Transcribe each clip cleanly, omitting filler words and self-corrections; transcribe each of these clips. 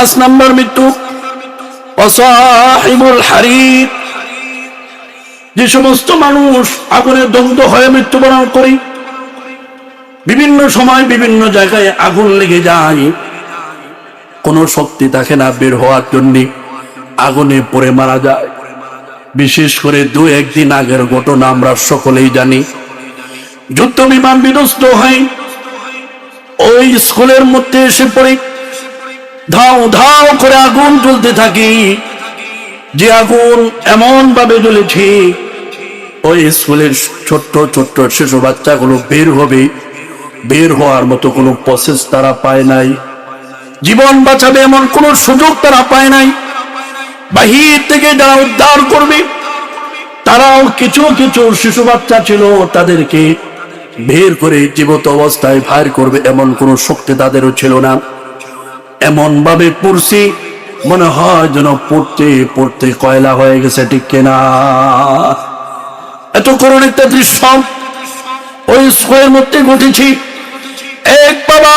5 নম্বর মৃত্যু ওয়াসাহিবুল হারিক, যে সমস্ত মানুষ আগুনে দগ্ধ হয়ে মৃত্যুবরণ করে। বিভিন্ন সময় বিভিন্ন জায়গায় আগুন লেগে যায়, কোনো শক্তি থাকে না বের হওয়ার জন্য, আগুনে পড়ে মারা যায়। বিশেষ করে 2-1 দিন আগের ঘটনা আমরা সকলেই জানি। যুদ্ধ বিমান বিধ্বস্ত হয়, ওই স্কুলের মধ্যে এসে পড়ে ধাও ধাও করে আগুন জ্বলতে থাকে। যে আগুন এমন ভাবে জ্বলেছে, ওই স্কুলের ছোট্ট ছোট্ট শিশু বাচ্চাগুলো বের হবে, বের হওয়ার মতো কোনো প্রসেস তারা পায় নাই। জীবন বাঁচাবে এমন কোনো সুযোগ তারা পায় নাই। বাহির থেকে যারা উদ্ধার করবে, তারাও কিছু কিছু শিশু বাচ্চা ছিল, তাদেরকে বের করে জীবিত অবস্থায় বাইর করবে এমন কোনো শক্তি তাদেরও ছিল না। এমন ভাবে পড়ছি, মনে হয় যেন পড়তে পড়তে কয়লা হয়ে গেছে, ঠিক কিনা? এত করুণ একটা দৃশ্য ওই স্কুলের মধ্যে ঘটেছি। এক বাবা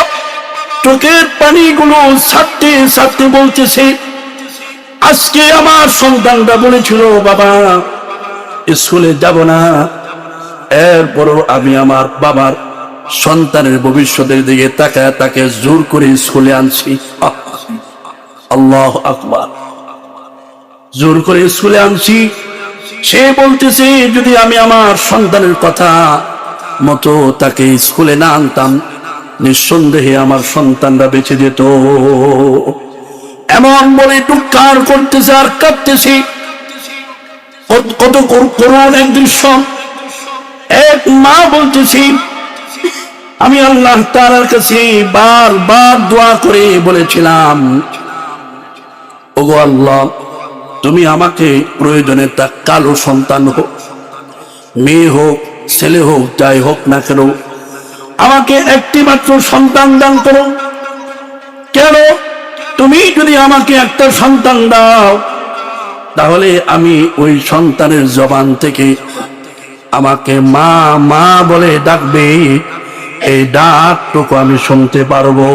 চোখের পানিগুলো ছাড়তে ছাড়তে বলতেছে, আজকে আমার সন্তানটা বলেছিল বাবা স্কুলে যাব না, এরপরও আমি আমার বাবার সন্তানের ভবিষ্যতের দিকে তাকায় তাকে জোর করে স্কুলে আনছি। আল্লাহু আকবার, জোর করে স্কুলে আনছি। সে বলতেছে যদি আমি আমার সন্তানের কথা মতো তাকে স্কুলে না আনতাম, নিঃসন্দেহে আমার সন্তানরা বেঁচে যেত। এমন বলে টুকটার করতেছে আর কাঁদতেছে। কত করুণ এক দৃশ্য। এক মা বলতেছি, আমি আল্লাহ তাআলার কাছে বারবার দোয়া করে বলেছিলাম, ওগো আল্লাহ, তুমি আমাকে প্রয়োজনে তা কালো সন্তান হোক, মেয়ে হোক, ছেলে হোক, যাই হোক না কেন, আমাকে একটি মাত্র সন্তান দান করো। কেন? তুমি যদি আমাকে একটা সন্তান দাও, তাহলে আমি ওই সন্তানের জবান থেকে আমাকে মা মা বলে ডাকবে, এই ডাকটুকু আমি শুনতে পারবো।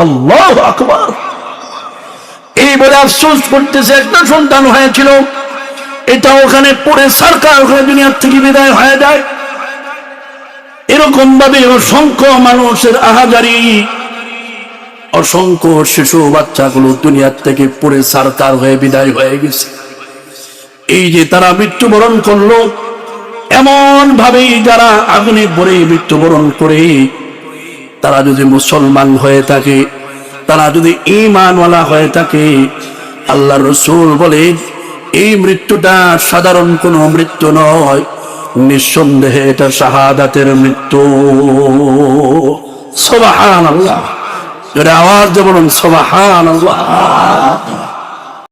আল্লাহু আকবার। এই বলে আফসোস করতেছে, একটা সন্তান হয়েছিল, এটা ওখানে পড়ে সরকার হয়ে দুনিয়ার থেকে বিদায় হয়ে যায়। এরকম ভাবে অসংখ্য মানুষের আহাজারি, অসংখ্য শিশু বাচ্চাগুলো দুনিয়ার থেকে পড়ে সরকার হয়ে বিদায় হয়ে গেছে। এই যে তারা মৃত্যুবরণ করলো, এমন ভাবেই যারা আগুনে পড়ে মৃত্যুবরণ করে, তারা যদি মুসলমান হয়ে থাকে, তারা যদি ঈমানওয়ালা হয়ে থাকে, আল্লাহর রাসূল বলে এই মৃত্যুটা সাধারণ কোনো মৃত্যু নয়, নিঃসন্দেহে এটা শাহাদাতের মৃত্যু। সুবহানাল্লাহ, জোরে আওয়াজ দিয়ে বলুন সুবহানাল্লাহ।